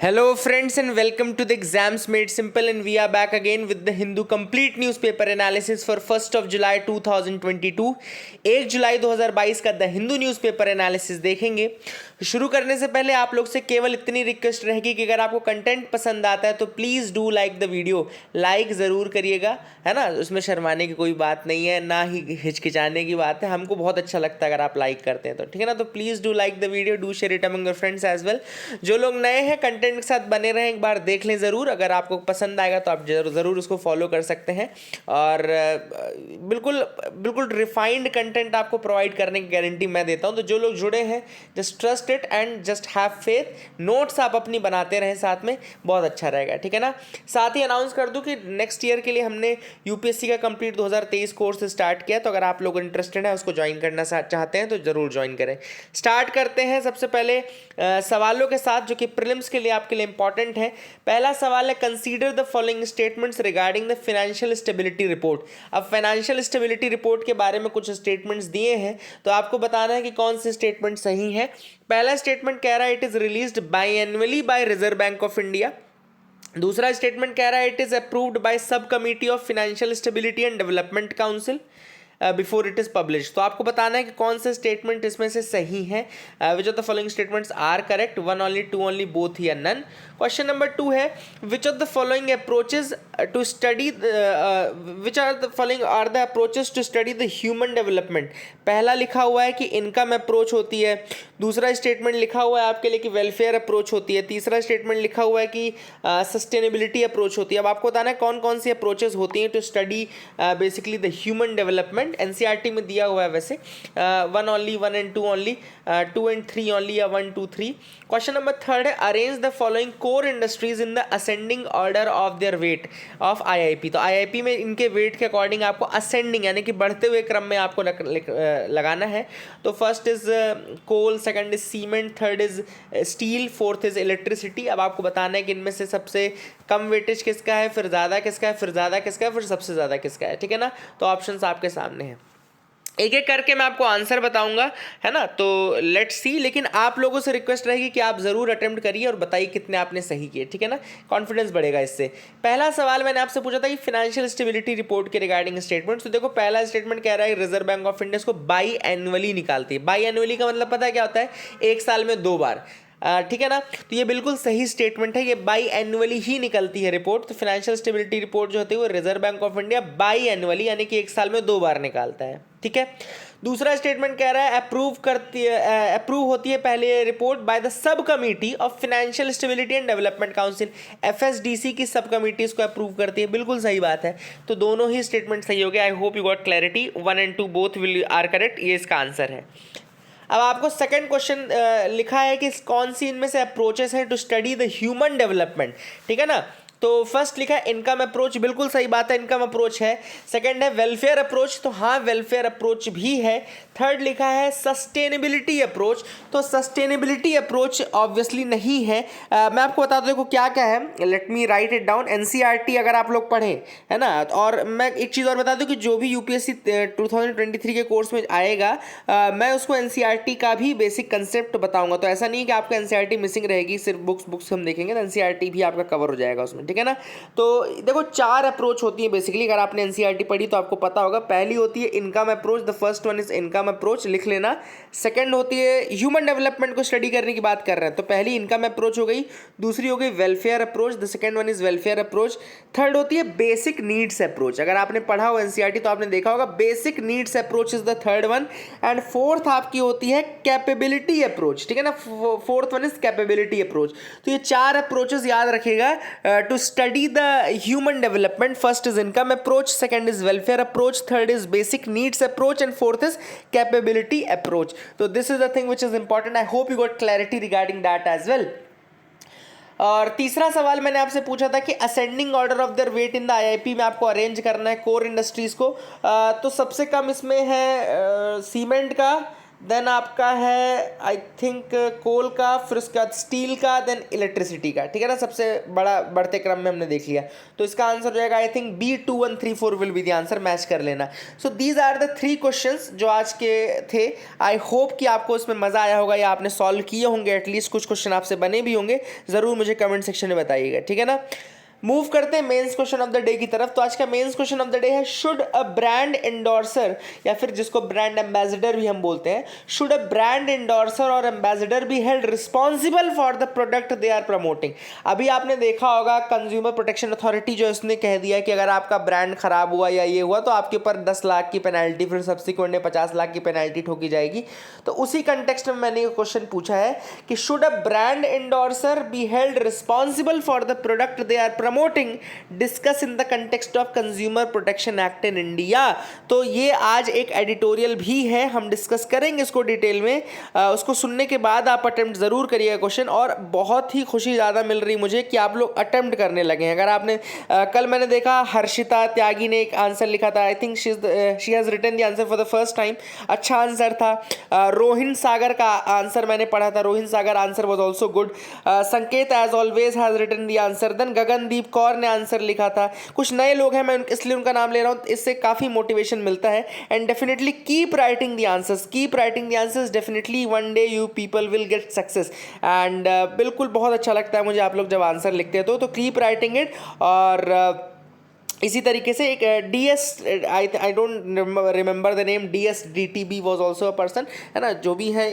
Hello friends and welcome to the Exams Made Simple, and we are back again with the Hindu complete newspaper analysis for 1st of July 2022। 1 जुलाई 2022 का the Hindu newspaper analysis देखेंगे। शुरू करने से पहले आप लोग से केवल इतनी रिक्वेस्ट रहेगी कि अगर आपको कंटेंट पसंद आता है तो please do like the video. Like ज़रूर करिएगा, है ना। उसमें शर्माने की कोई बात नहीं है, ना ही हिचकिचाने की बात है। हमको बहुत अच्छा लगता है अगर आप लाइक करते हैं तो, ठीक है ना। तो please do like the video, do share it among your friends as well. जो लोग नए हैं कंटेंट के साथ बने रहें, एक बार देख लें ज़रूर। अगर आपको पसंद आएगा तो आप ज़रूर उसको फॉलो कर सकते हैं। और बिल्कुल बिल्कुल रिफाइंड कंटेंट आपको प्रोवाइड करने की गारंटी मैं देता हूं। तो जो लोग जुड़े हैं, just trust it and just have faith. Notes आप अपनी बनाते रहें साथ में, बहुत अच्छा रहेगा, ठीक है ना। साथ ही अनाउंस कर दूं कि नेक्स्ट ईयर के लिए हमने यूपीएससी का कंप्लीट 2023 कोर्स स्टार्ट किया। तो अगर आप लोग इंटरेस्टेड हैं, उसको ज्वाइन करना चाहते हैं तो ज़रूर ज्वाइन करें। स्टार्ट करते हैं सबसे पहले सवालों के साथ, जो कि प्रीलिम्स के लिए आपके लिए इंपॉर्टेंट है। पहला सवाल है, consider the following statements regarding the financial stability report. अब फाइनेंशियल स्टेबिलिटी रिपोर्ट के बारे में कुछ स्टेटमेंट्स दिए हैं, तो आपको बताना है कि कौन से स्टेटमेंट सही है। पहला स्टेटमेंट कह रहा है it is released biannually by Reserve Bank of India. दूसरा स्टेटमेंट कह रहा है it is approved by sub committee of financial stability and development council before it is publish. तो आपको बताना है कि कौन से स्टेटमेंट इसमें से सही है। Which of the following statements are correct, one only, two only, both या नन। क्वेश्चन नंबर 2 है, which of the following approaches to study which are the following are the approaches to study the human development. पहला लिखा हुआ है कि income approach होती है। दूसरा स्टेटमेंट लिखा हुआ है आपके लिए कि वेलफेयर अप्रोच होती है। तीसरा स्टेटमेंट लिखा हुआ है कि सस्टेनेबिलिटी अप्रोच होती है। अब आपको बताना है कौन कौन सी अप्रोचेज होती हैं to study basically the human development. NCERT में दिया हुआ है वैसे, 1 only, 1 and 2 only, 2 and 3 only, या 1 2 3। क्वेश्चन नंबर 3 है, arrange the following core industries in the ascending order of their weight of IIP. तो आईआईपी में इनके वेट के अकॉर्डिंग आपको असेंडिंग यानी कि बढ़ते हुए क्रम में आपको लगाना है। तो first is coal, second is cement, third is steel, fourth is electricity. अब आपको बताना है कि इनमें से सबसे कम वेटेज किसका है, फिर ज़्यादा किसका है, फिर ज़्यादा किसका है, फिर सबसे ज़्यादा किसका है, ठीक है ना। तो ऑप्शंस आपके सामने हैं, एक एक करके मैं आपको आंसर बताऊंगा, है ना। तो लेट्स सी। लेकिन आप लोगों से रिक्वेस्ट रहेगी कि आप ज़रूर अटेम्प्ट करिए और बताइए कितने आपने सही किए, ठीक है ना। कॉन्फिडेंस बढ़ेगा इससे। पहला सवाल मैंने आपसे पूछा था कि फाइनेंशियल स्टेबिलिटी रिपोर्ट के रिगार्डिंग स्टेटमेंट। तो देखो, पहला स्टेटमेंट कह रहा है रिजर्व बैंक ऑफ इंडिया इसको बाई एनुअली निकालती है। बाई एनुअली का मतलब पता है क्या होता है, एक साल में 2 बार, ठीक है ना। तो ये बिल्कुल सही स्टेटमेंट है, ये बाई एनुअली ही निकलती है रिपोर्ट। तो फाइनेंशियल स्टेबिलिटी रिपोर्ट जो होती है वो reserve Bank of India by annually यानी कि एक साल में 2 बार निकालता है, ठीक है। दूसरा स्टेटमेंट कह रहा है अप्रूव होती है पहले report by the sub committee of financial stability and development council. FSDC की सब कमिटी इसको अप्रूव करती है, बिल्कुल सही बात है। तो दोनों ही स्टेटमेंट सही हो गए। I hope you got clarity, 1 and 2 both will are correct, ये इसका आंसर है। अब आपको सेकंड क्वेश्चन लिखा है कि कौन सी इनमें से अप्रोचेस हैं to study the human development, ठीक है ना। तो फर्स्ट लिखा है इनकम अप्रोच, बिल्कुल सही बात है, इनकम अप्रोच है। सेकंड है वेलफेयर अप्रोच, तो हाँ वेलफेयर अप्रोच भी है। थर्ड लिखा है सस्टेनेबिलिटी अप्रोच, तो सस्टेनेबिलिटी अप्रोच ऑब्वियसली नहीं है। मैं आपको बता दूं देखो क्या क्या है, let me right it down. NCERT अगर आप लोग पढ़ें, है ना। और मैं एक चीज़ और बता दूं कि जो भी यूपीएससी 2023 के कोर्स में आएगा, मैं उसको एनसीईआरटी का भी बेसिक कंसेप्ट बताऊंगा। तो ऐसा नहीं कि आपका एनसीईआरटी मिसिंग रहेगी, सिर्फ बुक्स हम देखेंगे तो एनसीईआरटी भी आपका कवर हो जाएगा उसमें, ठीक है ना। तो देखो 4 अप्रोच होती है बेसिकली, अगर आपने एनसीईआरटी पढ़ी तो आपको पता होगा। पहली होती है income approach, the first one is income approach, लिख लेना। सेकंड होती है ह्यूमन डेवलपमेंट को स्टडी करने की बात कर रहे हैं, तो पहली इनकम अप्रोच हो गई। दूसरी हो गई welfare approach, the second one is welfare approach. Third होती है बेसिक नीड्स अप्रोच, अगर आपने पढ़ा हो एनसीईआरटी तो आपने देखा होगा basic needs approach is the third one. And fourth आपकी होती है कैपेबिलिटी अप्रोच, ठीक है ना। Fourth one is capability approach. तो ये 4 अप्रोचेस याद रखिएगा to study the human development. First is income approach, second is welfare approach, third is basic needs approach, and fourth is capability approach. So this is the thing which is important. I hope you got clarity regarding that as well. और तीसरा सवाल मैंने आपसे पूछा था कि ascending order of their weight in the IIP में आपको अरेंज करना है कोर इंडस्ट्रीज को। तो सबसे कम इसमें है सीमेंट का, देन आपका है आई थिंक कोल का, फिर उसके बाद स्टील का, देन इलेक्ट्रिसिटी का, ठीक है ना, सबसे बड़ा बढ़ते क्रम में हमने देख लिया। तो इसका आंसर हो जाएगा I think B 2 1 3 4 will be the answer, match कर लेना। So these are the 3 questions जो आज के थे। आई होप कि आपको इसमें मज़ा आया होगा या आपने सॉल्व किए होंगे, एटलीस्ट कुछ क्वेश्चन आपसे बने भी होंगे, ज़रूर मुझे कमेंट सेक्शन में बताइएगा, ठीक है ना। मूव करते हैं mains question of the day की तरफ। तो आज का mains question of the day है, शुड अ ब्रांड एंडोर्सर, या फिर जिसको ब्रांड एम्बेसडर भी हम बोलते हैं, शुड अ ब्रांड एंडोर्सर और ambassador be held responsible for the product they are promoting. अभी आपने देखा होगा कंज्यूमर प्रोटेक्शन अथॉरिटी जो इसने कह दिया है कि अगर आपका ब्रांड खराब हुआ या ये हुआ तो आपके ऊपर 10 लाख की पेनल्टी, फिर सब्सिक्वेंट में 50 लाख की पेनल्टी ठोकी जाएगी। तो उसी कंटेक्स्ट में मैंने ये क्वेश्चन पूछा है कि should a brand endorser be held responsible for the product they are promoting, discuss in the context of consumer protection act in India. तो ये आज एक एडिटोरियल भी है, हम डिस्कस करेंगे इसको डिटेल में। उसको सुनने के बाद आप अटेम्प्ट जरूर करिएगा क्वेश्चन, और बहुत ही खुशी ज़्यादा मिल रही मुझे कि आप लोग अटेम्प्ट करने लगे हैं। अगर आपने कल मैंने देखा हर्षिता त्यागी ने एक आंसर लिखा था, I think she has written the answer for the first time, अच्छा आंसर था। रोहिन सागर का आंसर मैंने पढ़ा था, Rohin Sagar answer was also good. Sanket as always has written the answer. Then Gagandeep Kaur ने आंसर लिखा था। कुछ नए लोग हैं, मैं इसलिए उनका नाम ले रहा हूँ, इससे काफ़ी मोटिवेशन मिलता है। And definitely keep writing the answers, keep writing the answers, definitely one day you people will get success. And बिल्कुल बहुत अच्छा लगता है मुझे आप लोग जब आंसर लिखते हैं तो कीप राइटिंग इट। और इसी तरीके से एक DS, I don't remember the name, DSDTB was also a person, है ना, जो भी है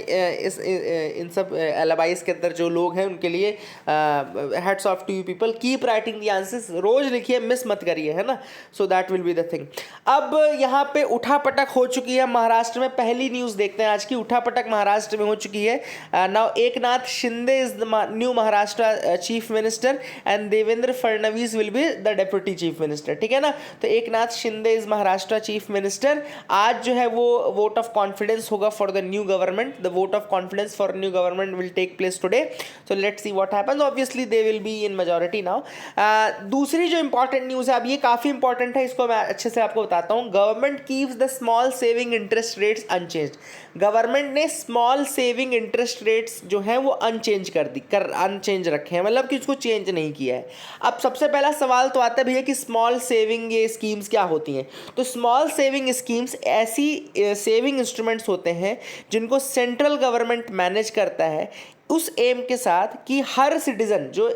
इन सब एलाबाइज के अंदर जो लोग हैं उनके लिए hats off to you people. Keep writing the answers, रोज लिखिए, मिस मत करिए, है ना, so that will be the thing. अब यहाँ पे उठापटक हो चुकी है महाराष्ट्र में। पहली न्यूज़ देखते हैं आज की। उठापटक महाराष्ट्र में हो चुकी है। Now Eknath Shinde is the new Maharashtra chief minister and Devendra Fadnavis will be the deputy chief minister, ठीक है ना। तो Eknath Shinde is Maharashtra chief minister. आज जो है वो वोट ऑफ कॉन्फिडेंस होगा for the new government. The vote of confidence for new government will take place today, so let's see what happens. Obviously they will be in majority now. दूसरी जो important news है, अब ये काफ़ी important है, इसको मैं अच्छे से आपको बताता हूँ। Government keeps the small saving interest rates unchanged. Government ने स्मॉल सेविंग इंटरेस्ट रेट्स जो हैं वो अनचेंज रखे हैं, मतलब कि उसको चेंज नहीं किया है। अब सबसे पहला सवाल तो आता है भैया कि स्मॉल सेविंग ये स्कीम्स क्या होती हैं। तो स्मॉल सेविंग स्कीम्स ऐसी सेविंग इंस्ट्रूमेंट्स होते हैं जिनको सेंट्रल गवर्नमेंट मैनेज करता है, उस एम के साथ कि हर सिटीजन, जो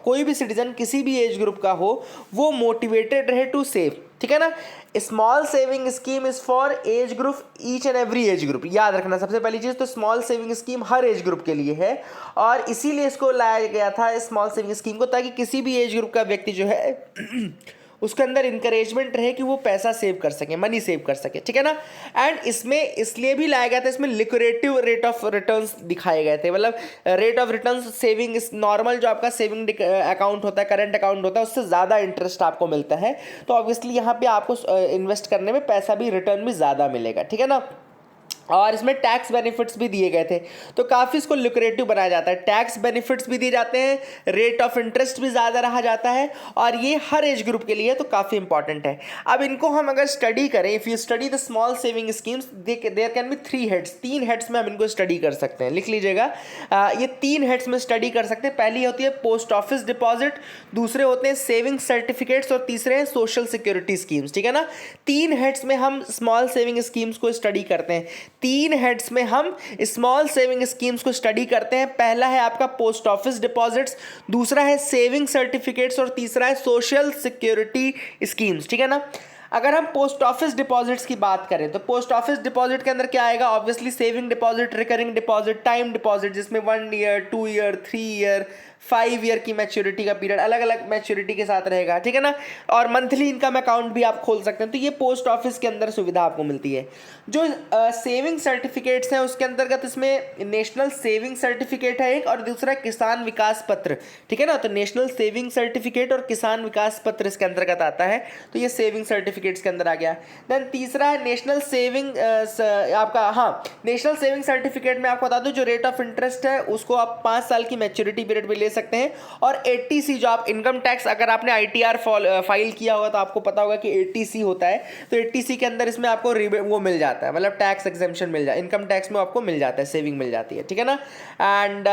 कोई भी सिटीजन किसी भी एज ग्रुप का हो, वो मोटिवेटेड रहे टू सेव, ठीक है ना। Small saving scheme is for age group, each and every age group, याद रखना सबसे पहली चीज़। तो स्मॉल सेविंग स्कीम हर एज ग्रुप के लिए है, और इसीलिए इसको लाया गया था स्मॉल सेविंग स्कीम को, ताकि किसी भी एज ग्रुप का व्यक्ति जो है उसके अंदर इंकरेजमेंट रहे कि वो पैसा सेव कर सके, मनी सेव कर सके, ठीक है ना। एंड इसमें इसलिए भी लाया गया था, इसमें लिक्विडेटिव रेट ऑफ रिटर्न्स दिखाए गए थे, मतलब rate of returns saving normal जो आपका सेविंग अकाउंट होता है, करंट अकाउंट होता है, उससे ज़्यादा इंटरेस्ट आपको मिलता है। तो ऑब्वियसली यहाँ पे आपको इन्वेस्ट करने में पैसा भी, रिटर्न भी ज़्यादा मिलेगा, ठीक है ना। और इसमें टैक्स बेनिफिट्स भी दिए गए थे, तो काफ़ी इसको लुक्रेटिव बनाया जाता है। टैक्स बेनिफिट्स भी दिए जाते हैं, रेट ऑफ इंटरेस्ट भी ज़्यादा रहा जाता है, और ये हर एज ग्रुप के लिए तो काफ़ी इंपॉर्टेंट है। अब इनको हम अगर स्टडी करें, if you study the small saving schemes, there can be 3 heads, 3 heads में हम इनको स्टडी कर सकते हैं, लिख लीजिएगा। ये 3 हेड्स में स्टडी कर सकते हैं। पहली होती है पोस्ट ऑफिस डिपॉजिट, दूसरे होते हैं सेविंग सर्टिफिकेट्स, और तीसरे हैं सोशल सिक्योरिटी स्कीम्स, ठीक है ना। 3 हेड्स में हम स्मॉल सेविंग स्कीम्स को स्टडी करते हैं। 3 हेड्स में हम स्मॉल सेविंग स्कीम्स को स्टडी करते हैं। पहला है आपका पोस्ट ऑफिस डिपॉजिट्स, दूसरा है सेविंग सर्टिफिकेट्स, और तीसरा है सोशल सिक्योरिटी स्कीम्स, ठीक है ना। अगर हम पोस्ट ऑफिस डिपॉजिट्स की बात करें तो पोस्ट ऑफिस डिपॉजिट के अंदर क्या आएगा, obviously saving deposit, recurring deposit, time deposit, जिसमें 1 ईयर, 2 ईयर, 3 ईयर, 5 ईयर की मैच्योरिटी का पीरियड, अलग अलग मैच्योरिटी के साथ रहेगा, ठीक है ना। और मंथली इनकम अकाउंट भी आप खोल सकते हैं। तो ये पोस्ट ऑफिस के अंदर सुविधा आपको मिलती है। जो सेविंग सर्टिफिकेट्स हैं उसके अंतर्गत इसमें नेशनल सेविंग सर्टिफिकेट है एक, और दूसरा किसान विकास पत्र, ठीक है ना। तो नेशनल सेविंग सर्टिफिकेट और किसान विकास पत्र इसके अंतर्गत आता है, तो ये सेविंग सर्टिफिकेट्स के अंदर आ गया। देन तीसरा है national saving national saving certificate में आपको बता दूं जो रेट ऑफ इंटरेस्ट है उसको आप 5 साल की मैच्योरिटी पीरियड में ले ले सकते हैं। और 80C जो आप इनकम टैक्स, अगर आपने ITR फाइल किया होगा तो आपको पता होगा कि 80C होता है, तो 80C के अंदर इसमें आपको वो मिल जाता है, मतलब टैक्स एग्जेम्पशन मिल जाता है, इनकम टैक्स में आपको मिल जाता है, सेविंग मिल जाती है, ठीक है ना। एंड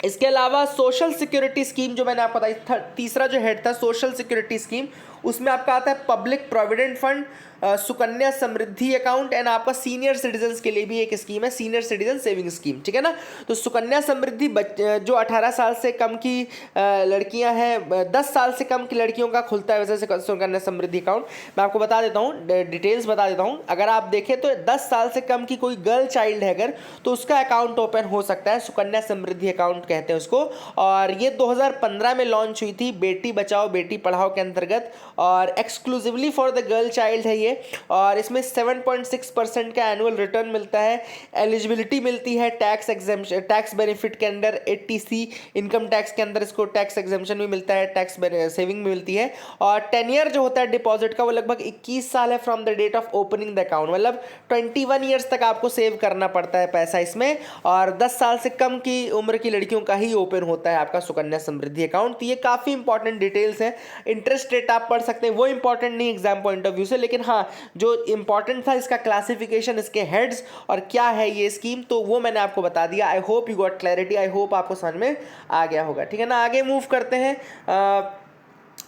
इसके अलावा सोशल सिक्योरिटी स्कीम जो मैंने आपको बताई, तीसरा जो हेड था सोशल सिक्योरिटी स्कीम, उसमें आपका आता है public provident fund, Sukanya Samriddhi account, and आपका सीनियर सिटीजन्स के लिए भी एक स्कीम है, सीनियर सिटीजन सेविंग स्कीम, ठीक है ना। तो सुकन्या समृद्धि जो 18 साल से कम की लड़कियां हैं, 10 साल से कम की लड़कियों का खुलता है वैसे सुकन्या समृद्धि अकाउंट। मैं आपको बता देता हूँ, डिटेल्स बता देता हूँ। अगर आप देखें तो 10 साल से कम की कोई गर्ल चाइल्ड है अगर, तो उसका अकाउंट ओपन हो सकता है, सुकन्या समृद्धि अकाउंट कहते हैं उसको। और ये 2015 में लॉन्च हुई थी बेटी बचाओ बेटी पढ़ाओ के अंतर्गत, और exclusively for the girl child है ये। और इसमें 7.6% का एनुअल रिटर्न मिलता है, एलिजिबिलिटी मिलती है टैक्स एग्जेम्पशन, टैक्स बेनिफिट के अंदर 80C इनकम टैक्स के अंदर इसको टैक्स एग्जेम्पशन भी मिलता है, टैक्स सेविंग भी मिलती है। और टेन्योर जो होता है डिपॉजिट का वो लगभग 21 साल है from the date of opening the account, मतलब 21 ईयर्स तक आपको सेव करना पड़ता है पैसा इसमें। और 10 साल से कम की उम्र की लड़कियों का ही ओपन होता है आपका सुकन्या समृद्धि अकाउंट। तो ये काफ़ी इंपॉर्टेंट डिटेल्स हैं। इंटरेस्ट रेट आप पढ़ सकते हैं, वो इंपॉर्टेंट नहीं एग्जाम पॉइंट ऑफ व्यू से, लेकिन हाँ जो इंपॉर्टेंट था इसका क्लासिफिकेशन, इसके हेड्स और क्या है ये स्कीम, तो वो मैंने आपको बता दिया। आई hope you got clarity, I hope आपको समझ में आ गया होगा, ठीक है ना। आगे मूव करते हैं।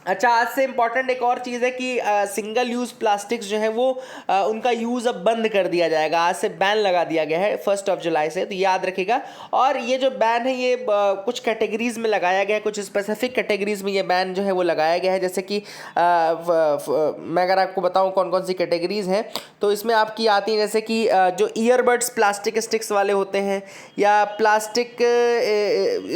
अच्छा, आज से इंपॉर्टेंट एक और चीज़ है कि सिंगल यूज़ प्लास्टिक्स जो है वो उनका यूज़ अब बंद कर दिया जाएगा, आज से बैन लगा दिया गया है 1 जुलाई से, तो याद रखिएगा। और ये जो बैन है ये कुछ कैटेगरीज में लगाया गया है, कुछ स्पेसिफिक कैटेगरीज में ये बैन जो है वो लगाया गया है। जैसे कि मैं अगर आपको बताऊं कौन कौन सी कैटेगरीज हैं, तो इसमें आपकी आती है जैसे कि जो ईयरबड्स प्लास्टिक स्टिक्स वाले होते हैं, या प्लास्टिक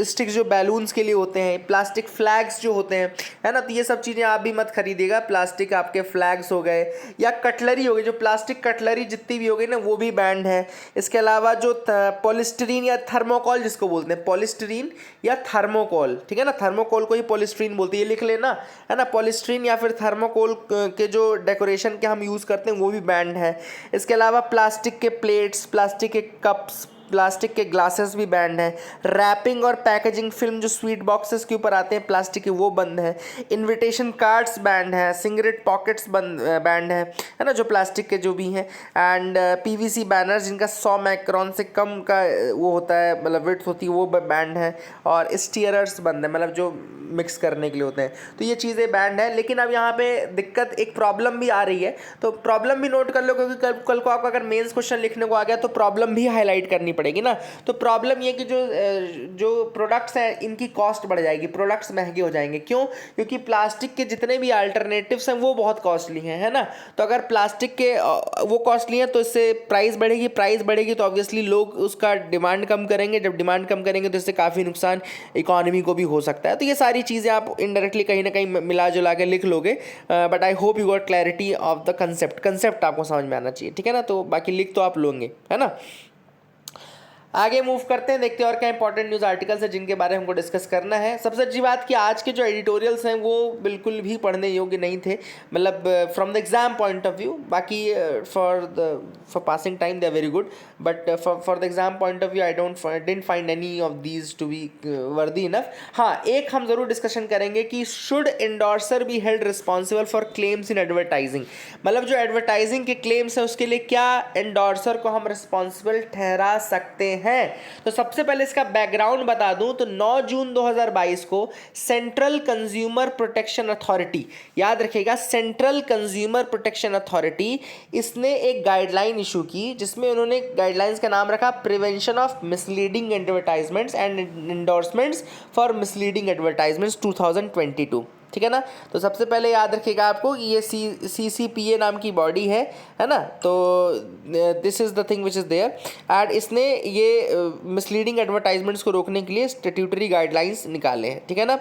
स्टिक्स जो बैलून्स के लिए होते हैं, प्लास्टिक फ्लैग्स जो होते हैं, है ना, तो ये सब चीज़ें आप भी मत खरीदिएगा। प्लास्टिक आपके फ्लैग्स हो गए या कटलरी हो गई, जो प्लास्टिक कटलरी जितनी भी हो गई ना वो भी बैंड है। इसके अलावा जो पॉलिस्टीरीन या थर्मोकोल जिसको बोलते हैं, पॉलिस्टीरीन या थर्मोकोल, ठीक है ना, थर्मोकोल को ही पॉलिस्टीरीन बोलते हैं, ये लिख लेना, है ना। पॉलिस्टीरीन या फिर थर्मोकोल के जो डेकोरेशन के हम यूज़ करते हैं वो भी बैंड है। इसके अलावा प्लास्टिक के प्लेट्स, प्लास्टिक के कप्स, प्लास्टिक के ग्लासेस भी बैंड हैं। रैपिंग और पैकेजिंग फिल्म जो स्वीट बॉक्सेस के ऊपर आते हैं प्लास्टिक के, वो बंद है। इनविटेशन कार्ड्स बैंड है। सिगरेट पॉकेट्स बैंड है ना, जो प्लास्टिक के जो भी हैं। एंड PVC बैनर्स जिनका 100 माइक्रोन से कम का वो होता है, मतलब विड्थ होती है, वो बैंड है। और स्टीयरर्स बंद है, मतलब जो मिक्स करने के लिए होते हैं। तो ये चीज़ें बैंड है। लेकिन अब यहाँ पे दिक्कत, एक प्रॉब्लम भी आ रही है, तो प्रॉब्लम भी नोट कर लो, क्योंकि कल को आपको अगर मेंस क्वेश्चन लिखने को आ गया तो प्रॉब्लम भी हाईलाइट करनी पड़ेगी ना। तो प्रॉब्लम ये कि जो प्रोडक्ट्स हैं इनकी कॉस्ट बढ़ जाएगी, प्रोडक्ट्स महंगे हो जाएंगे। क्यों? क्योंकि प्लास्टिक के जितने भी अल्टरनेटिव्स हैं वो बहुत कॉस्टली हैं, है ना। तो अगर प्लास्टिक के वो कॉस्टली हैं तो इससे प्राइस बढ़ेगी तो ऑब्वियसली लोग उसका डिमांड कम करेंगे। जब डिमांड कम करेंगे तो इससे काफ़ी नुकसान इकोनॉमी को भी हो सकता है। तो ये सारी चीज़ें आप इनडायरेक्टली कहीं ना कहीं मिला जुला के लिख लोगे, but I hope you got clarity of the concept आपको समझ में आना चाहिए, ठीक है ना। तो बाकी लिख तो आप लोगे, है ना। आगे मूव करते हैं, देखते हैं और क्या इंपॉर्टेंट न्यूज़ आर्टिकल्स है जिनके बारे में हमको डिस्कस करना है। सबसे अच्छी बात कि आज के जो एडिटोरियल्स हैं वो बिल्कुल भी पढ़ने योग्य नहीं थे, मतलब from the exam point of view. बाकी for passing time they are very good, but for the exam point of view I didn't find any of these to be worthy enough. हाँ, एक हम जरूर डिस्कशन करेंगे कि should endorser be held responsible for claims in advertising, मतलब जो advertising के claims हैं उसके लिए क्या एंडोर्सर को हम रिस्पॉन्सिबल ठहरा सकते हैं। तो सबसे पहले इसका बैकग्राउंड बता दूं तो 9 जून 2022 को सेंट्रल कंज्यूमर प्रोटेक्शन अथॉरिटी, याद रखिएगा सेंट्रल कंज्यूमर प्रोटेक्शन अथॉरिटी, इसने एक गाइडलाइन इशू की जिसमें उन्होंने गाइडलाइंस का नाम रखा prevention of misleading advertisements and endorsements for misleading advertisements 2022, ठीक है ना। तो सबसे पहले याद रखिएगा आपको कि ये CCPA नाम की बॉडी है ना। तो this is the thing which is there, and इसने ये मिसलीडिंग एडवर्टाइजमेंट्स को रोकने के लिए स्टैट्यूटरी गाइडलाइंस निकाले हैं, ठीक है ना।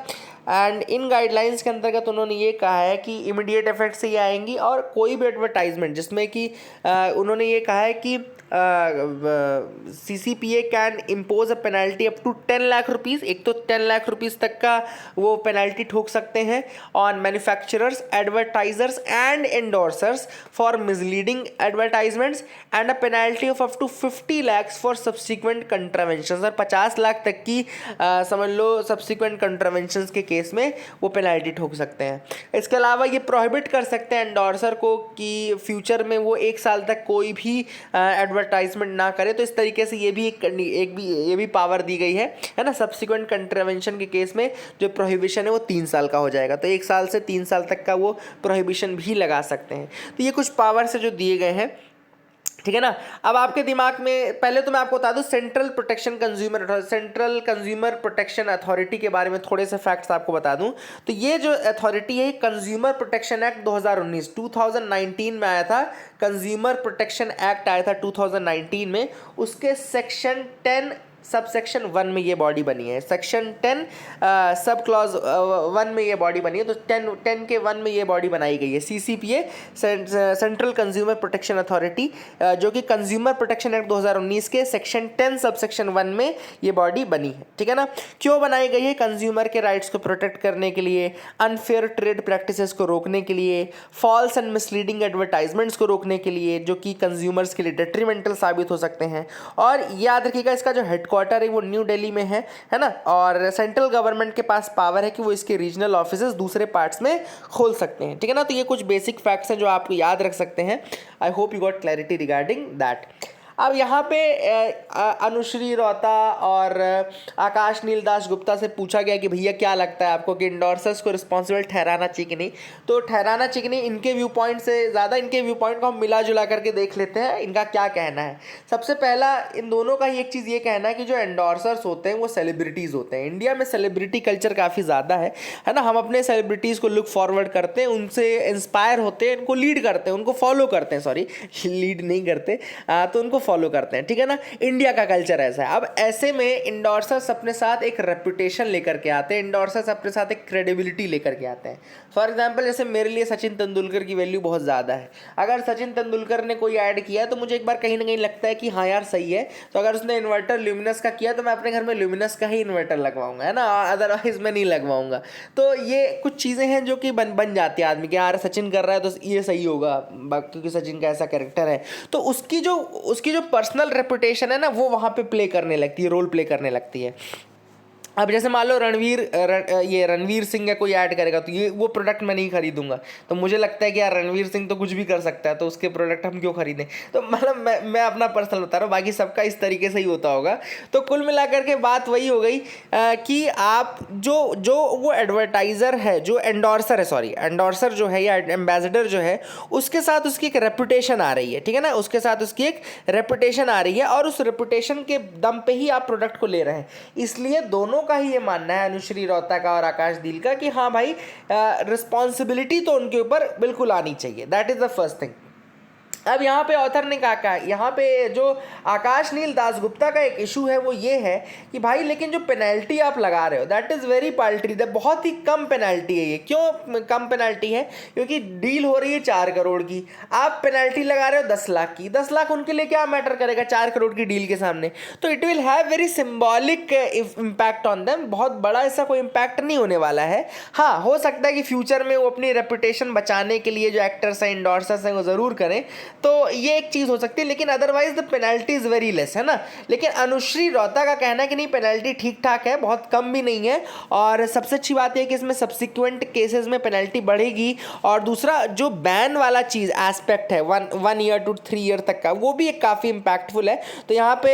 एंड इन गाइडलाइंस के अंतर्गत उन्होंने ये कहा है कि इमीडिएट इफेक्ट से ये आएंगी, और कोई भी एडवर्टाइजमेंट जिसमें कि उन्होंने ये कहा है कि CCPA can impose a penalty up to 10 lakh rupees, एक तो 10 लाख रुपीज़ तक का वो पेनल्टी ठोक सकते हैं on manufacturers, advertisers and endorsers for misleading advertisements and a penalty of up to 50 lakhs for subsequent contraventions, और 50 लाख तक की समझ लो सब्सिक्वेंट कंट्रावेंशंस के केस में वो पेनल्टी ठोक सकते हैं। इसके अलावा ये प्रोहिबिट कर सकते हैं एंडोर्सर को कि फ्यूचर में वो 1 साल तक कोई भी एडवर्टाइजमेंट ना करे। तो इस तरीके से ये भी पावर दी गई है ना। सब्सिक्वेंट कंट्रावेंशन के केस में जो प्रोहिबिशन है वो 3 साल का हो जाएगा, तो 1 साल से 3 साल तक का वो प्रोहिबिशन भी लगा सकते हैं। तो ये कुछ पावर से जो दिए गए हैं, ठीक है ना। अब आपके दिमाग में पहले तो मैं आपको बता दूं सेंट्रल कंज्यूमर प्रोटेक्शन अथॉरिटी के बारे में थोड़े से फैक्ट्स आपको बता दूं। तो ये जो अथॉरिटी है कंज्यूमर प्रोटेक्शन एक्ट 2019 में आया था। कंज्यूमर प्रोटेक्शन एक्ट आया था 2019 में, उसके सेक्शन 10 सब सेक्शन 1 में ये बॉडी बनी है। सेक्शन 10 सब क्लॉज 1 में ये बॉडी बनी है। तो 10 के 1 में ये बॉडी बनाई गई है, CCPA central consumer protection authority, जो कि कंज्यूमर प्रोटेक्शन एक्ट 2019 के सेक्शन 10 सब सेक्शन 1 में ये बॉडी बनी है, ठीक है ना। क्यों बनाई गई है? कंज्यूमर के राइट्स को प्रोटेक्ट करने के लिए, अनफेयर ट्रेड प्रैक्टिसेस को रोकने के लिए, फॉल्स एंड मिसलीडिंग एडवर्टाइजमेंट्स को रोकने के लिए जो कि कंज्यूमर्स के लिए डेट्रीमेंटल साबित हो सकते हैं। और याद रखिएगा इसका जो हेडक्वार्टर है वो न्यू दिल्ली में है ना। और सेंट्रल गवर्नमेंट के पास पावर है कि वो इसके रीजनल ऑफिसेस दूसरे पार्ट्स में खोल सकते हैं, ठीक है ना। तो ये कुछ बेसिक फैक्ट्स हैं जो आप याद रख सकते हैं। आई hope you got clarity regarding that. अब यहाँ पे अनुश्री रौता और आकाश नील दास गुप्ता से पूछा गया कि भैया क्या लगता है आपको कि इंडोर्सर्स को रिस्पॉन्सिबल ठहराना चाहिए कि नहीं। तो ठहराना चाहिए कि नहीं, इनके व्यू पॉइंट से ज़्यादा इनके व्यू पॉइंट को हम मिला जुला करके देख लेते हैं इनका क्या कहना है। सबसे पहला इन दोनों का ही एक चीज़ ये कहना है कि जो एंडोर्सर्स होते हैं वो सेलिब्रिटीज़ होते हैं। इंडिया में सेलिब्रिटी कल्चर काफ़ी ज़्यादा है ना। हम अपने सेलिब्रिटीज़ को लुक फॉरवर्ड करते हैं, उनसे इंस्पायर होते हैं, उनको लीड करते हैं, उनको फॉलो करते हैं, सॉरी लीड नहीं करते, तो उनको फॉलो करते हैं, ठीक है ना। इंडिया का कल्चर ऐसा है। अब ऐसे में इंडोर्सर्स अपने साथ एक रेपुटेशन लेकर के आते हैं, इंडोर्सर्स अपने साथ एक क्रेडिबिलिटी लेकर के आते हैं। फॉर एग्जांपल जैसे मेरे लिए सचिन तेंदुलकर की वैल्यू बहुत ज़्यादा है। अगर सचिन तेंदुलकर ने कोई ऐड किया तो मुझे एक बार कहीं ना कहीं लगता है कि हाँ यार सही है। तो अगर उसने इन्वर्टर ल्यूमिनस का किया तो मैं अपने घर में ल्यूमिनस का ही इन्वर्टर लगवाऊंगा, है ना, अदरवाइज मैं नहीं लगवाऊंगा। तो ये कुछ चीज़ें हैं जो कि बन जाती है आदमी के, यार सचिन कर रहा है तो ये सही होगा क्योंकि सचिन का ऐसा कैरेक्टर है। तो उसकी जो पर्सनल रेपुटेशन है ना वो वहाँ पे प्ले करने लगती है, रोल प्ले करने लगती है। अब जैसे मान लो रणवीर सिंह का कोई ऐड करेगा तो ये वो प्रोडक्ट मैं नहीं खरीदूंगा। तो मुझे लगता है कि यार रणवीर सिंह तो कुछ भी कर सकता है, तो उसके प्रोडक्ट हम क्यों खरीदें। तो मतलब मैं अपना पर्सनल बता रहा हूँ, बाकी सबका इस तरीके से ही होता होगा। तो कुल मिलाकर के बात वही हो गई कि आप जो वो एडवर्टाइज़र है, जो एंडोर्सर है, सॉरी एंडोर्सर जो है या एम्बेसडर जो है, उसके साथ उसकी एक रेपुटेशन आ रही है, ठीक है ना। उसके साथ उसकी एक रेपुटेशन आ रही है और उस रेपुटेशन के दम पे ही आप प्रोडक्ट को ले रहे हैं। इसलिए दोनों का ही ये मानना है, अनुश्री रौता का और आकाश दील का, कि हाँ भाई रिस्पॉन्सिबिलिटी तो उनके ऊपर बिल्कुल आनी चाहिए। That is the first thing. अब यहाँ पे ऑथर ने कहा, यहाँ पे जो आकाश नील दास गुप्ता का एक इशू है वो ये है कि भाई लेकिन जो पेनल्टी आप लगा रहे हो दैट इज़ वेरी पाल्ट्री, बहुत ही कम पेनल्टी है ये। क्यों कम पेनल्टी है? क्योंकि डील हो रही है 4 करोड़ की, आप पेनल्टी लगा रहे हो 10 लाख की। 10 लाख उनके लिए क्या मैटर करेगा 4 करोड़ की डील के सामने। तो it will have very symbolic impact on them, बहुत बड़ा ऐसा कोई इम्पैक्ट नहीं होने वाला है। हाँ, हो सकता है कि फ्यूचर में वो अपनी रेपुटेशन बचाने के लिए जो एक्टर्स हैं, इंडोर्सर्स हैं, वो ज़रूर करें, तो ये एक चीज़ हो सकती है। लेकिन otherwise the penalty is very less, है ना। लेकिन अनुश्री रौता का कहना है कि नहीं पेनल्टी ठीक ठाक है, बहुत कम भी नहीं है। और सबसे अच्छी बात है कि इसमें सब्सिक्वेंट केसेस में पेनल्टी बढ़ेगी। और दूसरा जो बैन वाला चीज़ एस्पेक्ट है 1 ईयर to 3 ईयर तक का, वो भी एक काफ़ी इंपैक्टफुल है। तो यहाँ पे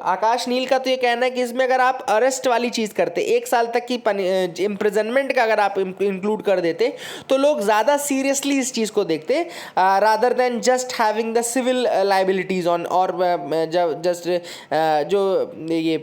आकाश नील का तो ये कहना है कि इसमें अगर आप अरेस्ट वाली चीज़ करते, 1 साल तक की इम्प्रिजनमेंट का अगर आप इंक्लूड कर देते तो लोग ज़्यादा सीरियसली इस चीज़ को देखते, rather than just having the civil liabilities on और just जो ये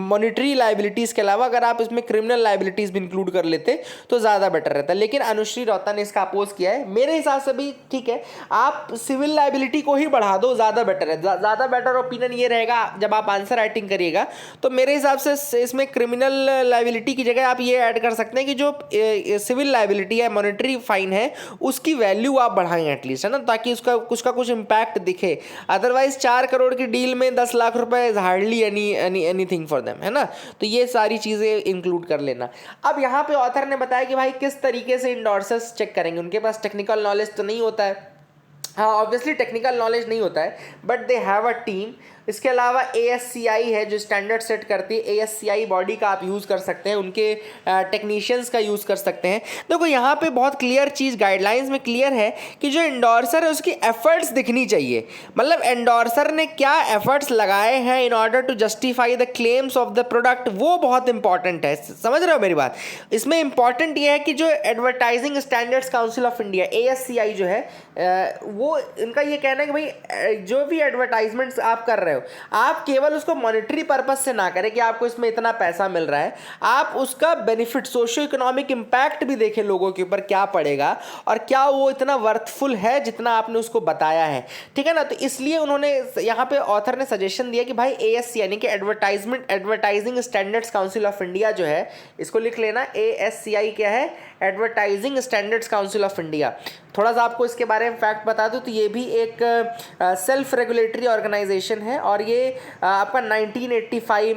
monetary liabilities के अलावा अगर आप इसमें criminal liabilities भी इंक्लूड कर लेते तो ज़्यादा बेटर रहता। लेकिन अनुश्री रौता ने इसका अपोज किया है। मेरे हिसाब से भी ठीक है, आप सिविल लाइबिलिटी को ही बढ़ा दो, ज़्यादा बेटर है। ज़्यादा बेटर ओपिनियन ये रहेगा जब आप आंसर राइटिंग करिएगा। तो मेरे हिसाब से इसमें क्रिमिनल लाइबिलिटी की जगह आप ये ऐड कर सकते हैं कि जो सिविल लाइबिलिटी है, मॉनेटरी फाइन है, उसकी वैल्यू आप बढ़ाएं एटलीस्ट, है ना, ताकि उसका कुछ इम्पैक्ट दिखे। अदरवाइज 4 करोड़ की डील में 10 लाख रुपए is hardly anything for them, है ना। तो ये सारी चीज़ें इंक्लूड कर लेना। अब यहाँ पे ऑथर ने बताया कि भाई किस तरीके से इंडोर्सर्स चेक करेंगे। उनके पास टेक्निकल नॉलेज तो नहीं होता है, हाँ ऑब्वियसली टेक्निकल नॉलेज नहीं होता है, but they have a team. इसके अलावा ASCI है जो स्टैंडर्ड सेट करती है, ASCI बॉडी का आप यूज़ कर सकते हैं, उनके टेक्नीशियंस का यूज़ कर सकते हैं। देखो यहाँ पे बहुत क्लियर चीज़ गाइडलाइंस में क्लियर है कि जो एंडोर्सर है उसकी एफर्ट्स दिखनी चाहिए। मतलब एंडोर्सर ने क्या एफर्ट्स लगाए हैं in order to justify the claims of the product, वो बहुत इंपॉर्टेंट है। समझ रहे हो मेरी बात। इसमें इंपॉर्टेंट ये है कि जो advertising standards council of India ASCI जो है वो इनका ये कहना है कि भाई जो भी एडवर्टाइजमेंट्स आप कर रहे हो आप केवल उसको मॉनेटरी पर्पस से ना करें कि आपको इसमें इतना पैसा मिल रहा है, आप उसका बेनिफिट सोशियो इकोनॉमिक इम्पैक्ट भी देखें लोगों के ऊपर क्या पड़ेगा और क्या वो इतना वर्थफुल है जितना आपने उसको बताया है, ठीक है ना। तो इसलिए उन्होंने यहाँ पे ऑथर ने सजेशन दिया कि भाई ASCI यानी कि advertising standards council of India जो है, इसको लिख लेना, ASCI क्या है, advertising standards council of India. थोड़ा सा आपको इसके बारे में फैक्ट बता दूं तो ये भी एक सेल्फ रेगुलेटरी ऑर्गेनाइजेशन है और ये आपका 1985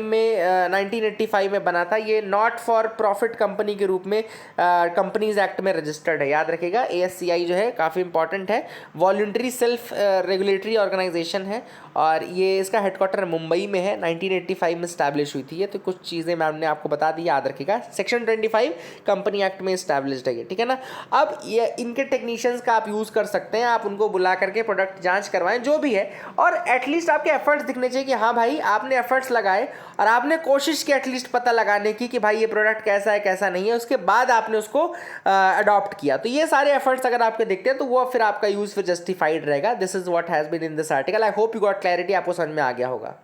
में बना था। ये नॉट फॉर प्रॉफिट कंपनी के रूप में कंपनीज एक्ट में रजिस्टर्ड है, याद रखिएगा। ASCI जो है काफ़ी इंपॉर्टेंट है, वॉलंटरी सेल्फ रेगुलेटरी ऑर्गेनाइजेशन है और ये इसका हेडक्वार्टर मुंबई में है। 1985 में स्टैब्लिश हुई थी ये। तो कुछ चीज़ें मैम ने आपको बता दी, याद रखिएगा। सेक्शन 25 कंपनी एक्ट में स्टैब्लिश्ड है ये, ठीक है ना। अब ये इनके टेक्नीशियंस का आप यूज़ कर सकते हैं, आप उनको बुला करके प्रोडक्ट जांच करवाएं जो भी है, और एटलीस्ट आपके एफर्ट्स दिखने चाहिए कि हाँ भाई आपने एफर्ट्स लगाए और आपने कोशिश की एटलीस्ट पता लगाने की कि भाई ये प्रोडक्ट कैसा है कैसा नहीं है, उसके बाद आपने उसको अडॉप्ट किया। तो ये सारे एफर्ट्स अगर आपके दिखते हैं तो वो फिर आपका यूज़ फिर जस्टिफाइड रहेगा। This is what has been in this article. I hope you got clarity, आपको समझ में आ गया होगा।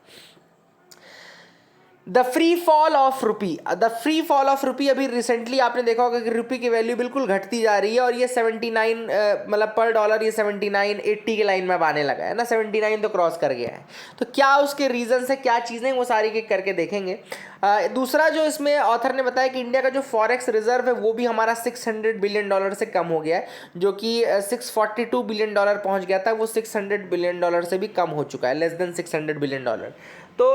The free fall of rupee, अभी रिसेंटली आपने देखा होगा कि रुपी की वैल्यू बिल्कुल घटती जा रही है और ये 79 मतलब पर डॉलर ये 79-80 के लाइन में अब आने लगा है ना, 79 तो क्रॉस कर गया है। तो क्या उसके रीजंस है, क्या चीज़ें, वो सारी के करके देखेंगे। दूसरा जो इसमें ऑथर ने बताया कि इंडिया का जो फॉरेक्स रिजर्व है वो भी हमारा $600 बिलियन से कम हो गया है, जो कि $642 बिलियन पहुंच गया था, वो $600 बिलियन से भी कम हो चुका है, लेस देन $600 बिलियन। तो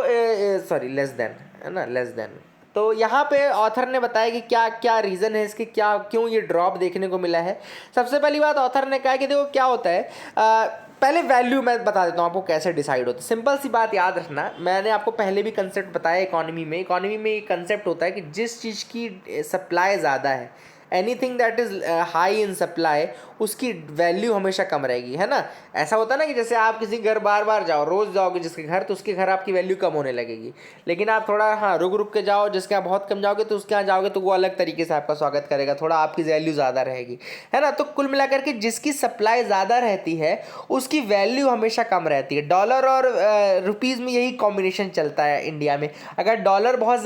सॉरी लेस देन, है ना, लेस देन। तो यहाँ पे ऑथर ने बताया कि क्या क्या रीज़न है इसकी, क्या क्यों ये ड्रॉप देखने को मिला है। सबसे पहली बात ऑथर ने कहा कि देखो क्या होता है, पहले वैल्यू मैं बता देता हूँ आपको कैसे डिसाइड होता है। सिंपल सी बात याद रखना, मैंने आपको पहले भी कंसेप्ट बताया इकोनॉमी में एक कंसेप्ट होता है कि जिस चीज़ की सप्लाई ज़्यादा है, anything that is high in supply, उसकी वैल्यू हमेशा कम रहेगी, है ना। ऐसा होता है ना कि जैसे आप किसी घर बार बार जाओ, रोज़ जाओगे जिसके घर, तो उसके घर आपकी वैल्यू कम होने लगेगी। लेकिन आप थोड़ा हाँ रुक के जाओ, जिसके यहाँ बहुत कम जाओगे तो उसके यहाँ जाओगे तो वो अलग तरीके से आपका स्वागत करेगा, थोड़ा आपकी वैल्यू ज़्यादा रहेगी, है ना। तो कुल मिलाकर के जिसकी सप्लाई ज़्यादा रहती है उसकी वैल्यू हमेशा कम रहती है। डॉलर और रुपीज़ में यही कॉम्बिनेशन चलता है इंडिया में। अगर डॉलर बहुत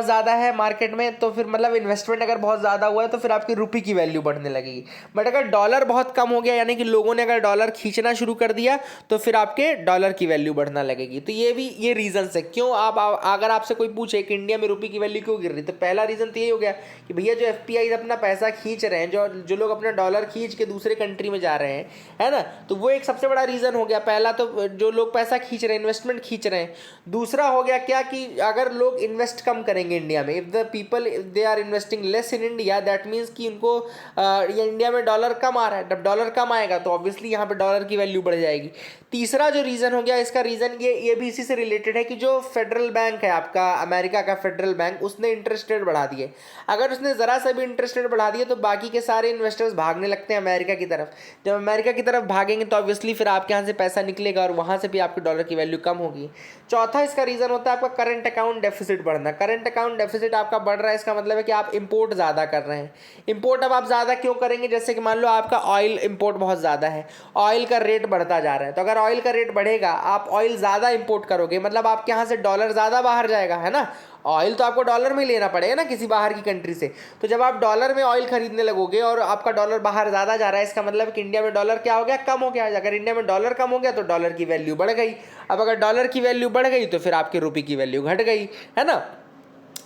ज़्यादा है मार्केट में, तो फिर मतलब इन्वेस्टमेंट अगर बहुत ज़्यादा हुआ है तो फिर आपकी रुपये की वैल्यू बढ़ने लगेगी। बट अगर डॉलर बहुत कम हो गया, यानी कि लोगों ने अगर डॉलर खींचना शुरू कर दिया, तो फिर आपके डॉलर की वैल्यू बढ़ना लगेगी। तो ये रीज़न्स है क्यों अगर आपसे कोई पूछे कि इंडिया में रुपये की वैल्यू क्यों गिर रही, तो पहला रीज़न तो यही हो गया कि भैया जो FPI अपना पैसा खींच रहे हैं, जो लोग अपना डॉलर खींच के दूसरे कंट्री में जा रहे हैं, है ना, तो वो एक सबसे बड़ा रीज़न हो गया। पहला तो जो लोग पैसा खींच रहे हैं, इन्वेस्टमेंट खींच रहे हैं। दूसरा हो गया क्या कि अगर लोग इन्वेस्ट कम करेंगे इंडिया में, if the people they are investing less in India, that means कि उनको ये इंडिया में डॉलर कम आ रहा है। जब डॉलर कम आएगा तो ऑब्वियसली यहाँ पे डॉलर की वैल्यू बढ़ जाएगी। तीसरा जो रीज़न हो गया, इसका रीज़न ये भी इसी से रिलेटेड है कि जो फेडरल बैंक है आपका, अमेरिका का फेडरल बैंक, उसने इंटरेस्ट रेट बढ़ा दिए। अगर उसने ज़रा सा भी इंटरेस्ट रेट बढ़ा दिए तो बाकी के सारे इन्वेस्टर्स भागने लगते हैं अमेरिका की तरफ। जब अमेरिका की तरफ भागेंगे तो ऑब्वियसली फिर आपके यहाँ से पैसा निकलेगा और वहाँ से भी आपके डॉलर की वैल्यू कम होगी। चौथा इसका रीज़न होता है आपका करंट अकाउंट डेफिसिट बढ़ना। करंट अकाउंट डेफिसिट आपका बढ़ रहा है, इसका मतलब है कि आप इंपोर्ट ज़्यादा कर रहे हैं। इंपोर्ट अब आप ज़्यादा क्यों करेंगे, जैसे कि मान लो आपका ऑयल इंपोर्ट बहुत ज़्यादा है, ऑयल का रेट बढ़ता जा रहा है, तो अगर ऑयल का रेट बढ़ेगा, आप ऑयल ज़्यादा इंपोर्ट करोगे, मतलब आपके यहाँ से डॉलर ज़्यादा बाहर जाएगा, है ना। ऑयल तो आपको डॉलर में लेना पड़ेगा ना किसी बाहर की कंट्री से। तो जब आप डॉलर में ऑयल खरीदने लगोगे और आपका डॉलर बाहर ज़्यादा जा रहा है, इसका मतलब कि इंडिया में डॉलर क्या हो गया, कम हो गया। अगर इंडिया में डॉलर कम हो गया तो डॉलर की वैल्यू बढ़ गई। अब अगर डॉलर की वैल्यू बढ़ गई तो फिर आपके रुपये की वैल्यू घट गई, है ना।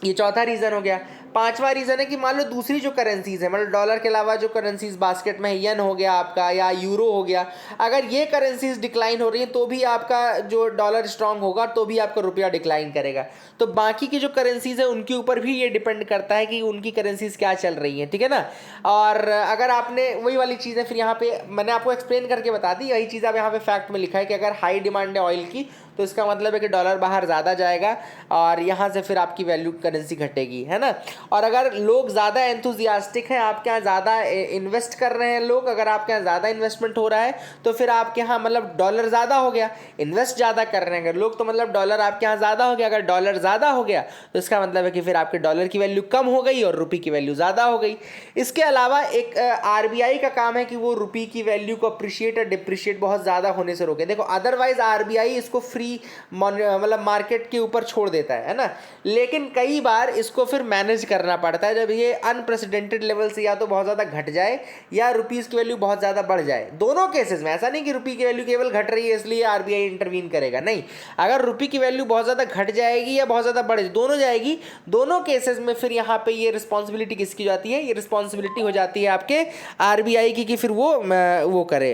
ये चौथा रीज़न हो गया। पांचवा रीज़न है कि मान लो दूसरी जो करेंसीज है, मतलब डॉलर के अलावा जो करेंसीज बास्केट में है, येन हो गया आपका या यूरो हो गया, अगर ये करेंसीज डिक्लाइन हो रही हैं तो भी आपका जो डॉलर स्ट्रांग होगा तो भी आपका रुपया डिक्लाइन करेगा। तो बाकी की जो करेंसीज है उनके ऊपर भी ये डिपेंड करता है कि उनकी करेंसीज क्या चल रही हैं, ठीक है ना। और अगर आपने वही वाली चीज़ है, फिर यहाँ पे मैंने आपको एक्सप्लेन करके बता दी, यही चीज़ अब यहाँ पे फैक्ट में लिखा है कि अगर हाई डिमांड है ऑयल की तो इसका मतलब है कि डॉलर बाहर ज़्यादा जाएगा और यहाँ से फिर आपकी वैल्यू करेंसी घटेगी, है ना। और अगर लोग ज़्यादा एंथुजियास्टिक हैं, आपके यहाँ ज़्यादा इन्वेस्ट कर रहे हैं लोग, अगर आपके यहाँ ज़्यादा इन्वेस्टमेंट हो रहा है तो फिर आपके यहाँ मतलब डॉलर ज़्यादा हो गया, इन्वेस्ट ज़्यादा कर रहे हैं अगर लोग, तो मतलब डॉलर आपके यहाँ ज़्यादा हो गया। अगर डॉलर ज़्यादा हो गया तो इसका मतलब है कि फिर आपके डॉलर की वैल्यू कम हो गई और रुपये की वैल्यू ज़्यादा हो गई। इसके अलावा एक आरबीआई का काम है कि वो रुपये की वैल्यू को अप्रिशिएट और डिप्रिशिएट बहुत ज़्यादा होने से रोके। देखो अदरवाइज आरबीआई इसको फ्री मतलब मार्केट के ऊपर छोड़ देता है ना, लेकिन कई बार इसको फिर मैनेज करना पड़ता है जब ये अनप्रेसिडेंटेड लेवल से या तो बहुत ज़्यादा घट जाए या रुपीज़ की वैल्यू बहुत ज़्यादा बढ़ जाए। दोनों केसेस में ऐसा नहीं कि रुपये की वैल्यू केवल घट रही है इसलिए आरबीआई इंटरवीन करेगा, नहीं। अगर रुपये की वैल्यू बहुत ज़्यादा घट जाएगी या बहुत ज़्यादा बढ़ दोनों जाएगी, दोनों केसेस में फिर यहाँ पे ये रिस्पॉन्सिबिलिटी किसकी जाती है, ये रिस्पॉन्सिबिलिटी हो जाती है आपके आरबीआई की कि फिर वो करे,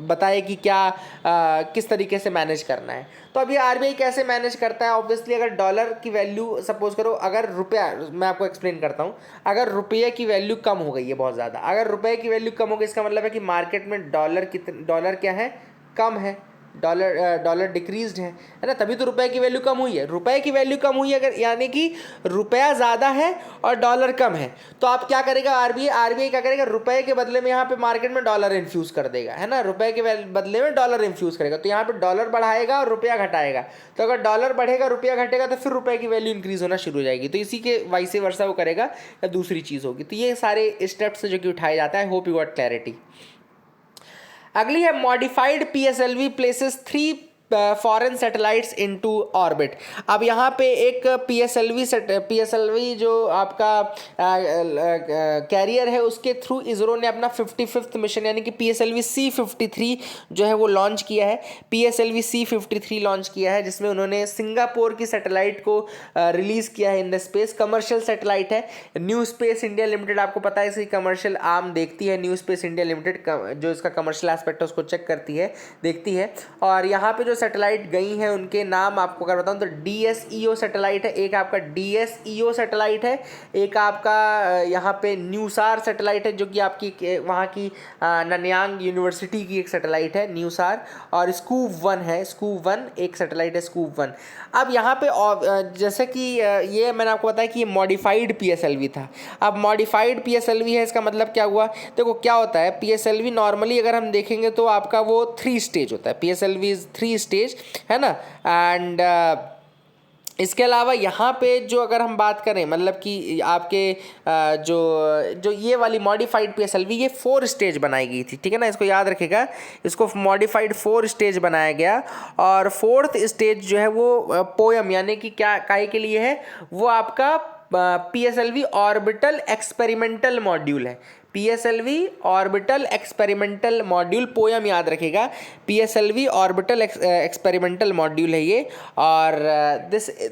बताए कि क्या किस तरीके से मैनेज करना है। तो अब ये आरबीआई कैसे मैनेज करता है, ऑब्वियसली अगर डॉलर की वैल्यू सपोज करो, अगर रुपया, मैं आपको एक्सप्लेन करता हूँ, अगर रुपये की वैल्यू कम हो गई है बहुत ज़्यादा, अगर रुपये की वैल्यू कम हो गई इसका मतलब है कि मार्केट में डॉलर क्या है, कम है, डॉलर डिक्रीज्ड है ना, तभी तो रुपए की वैल्यू कम हुई है। रुपए की वैल्यू कम हुई है अगर, यानी कि रुपया ज़्यादा है और डॉलर कम है, तो आप क्या करेगा आरबीआई क्या करेगा, रुपए के बदले में यहाँ पे मार्केट में डॉलर इन्फ्यूज़ कर देगा, है ना, रुपए के बदले में डॉलर इन्फ्यूज़ करेगा, तो यहाँ पे डॉलर बढ़ाएगा और रुपया घटाएगा। तो अगर डॉलर बढ़ेगा रुपया घटेगा तो फिर रुपए की वैल्यू इंक्रीज होना शुरू हो जाएगी। तो इसी के वाइस वर्सा वो करेगा या दूसरी चीज़ होगी। तो ये सारे स्टेप्स जो कि उठाए जाता है। Hope you got clarity. अगली है modified PSLV places 3 foreign satellites into orbit. अब यहाँ पे एक पीएसएलवी जो आपका कैरियर है उसके थ्रू इसरो ने अपना 55th मिशन यानी कि पीएसएलवी C53 जो है वो लॉन्च किया है। पीएसएलवी C53 लॉन्च किया है जिसमें उन्होंने सिंगापुर की सैटेलाइट को रिलीज़ किया है in the space. Commercial satellite है। न्यू स्पेस इंडिया लिमिटेड, आपको पता है इसकी कमर्शियल आर्म देखती है। न्यू स्पेस इंडिया लिमिटेड जो इसका कमर्शियल एस्पेक्ट है उसको चेक करती है, देखती है। और यहाँ पे जो सैटेलाइट गई हैं उनके नाम आपको अगर बताऊं तो DSEO सैटेलाइट है, एक आपका DSEO सैटेलाइट है, एक आपका यहाँ पे न्यूसार सैटेलाइट है जो कि आपकी वहाँ की नन्यांग यूनिवर्सिटी की एक सैटेलाइट है न्यूसार, और स्कूप 1 है, स्कूप 1 एक सैटेलाइट है, स्कूप 1। अब यहाँ पे जैसे कि ये मैंने आपको बताया कि ये मॉडिफाइड PSLV था। अब मॉडिफाइड PSLV है, इसका मतलब क्या हुआ, देखो क्या होता है PSLV नॉर्मली अगर हम देखेंगे तो आपका वो 3 स्टेज होता है। PSLV इज 3 स्टेज, है ना। एंड इसके अलावा यहाँ पे जो अगर हम बात करें मतलब कि आपके जो ये वाली मॉडिफाइड PSLV ये 4 स्टेज बनाई गई थी, ठीक है ना, इसको याद रखिएगा। इसको मॉडिफाइड 4 स्टेज बनाया गया और 4th स्टेज जो है वो पोयम यानी कि क्या काय के लिए है, वो आपका PSLV ऑर्बिटल एक्सपेरिमेंटल मॉड्यूल है। PSLV orbital experimental module, poem याद रखिएगा, PSLV ऑर्बिटल एक्सपेरिमेंटल मॉड्यूल है ये। और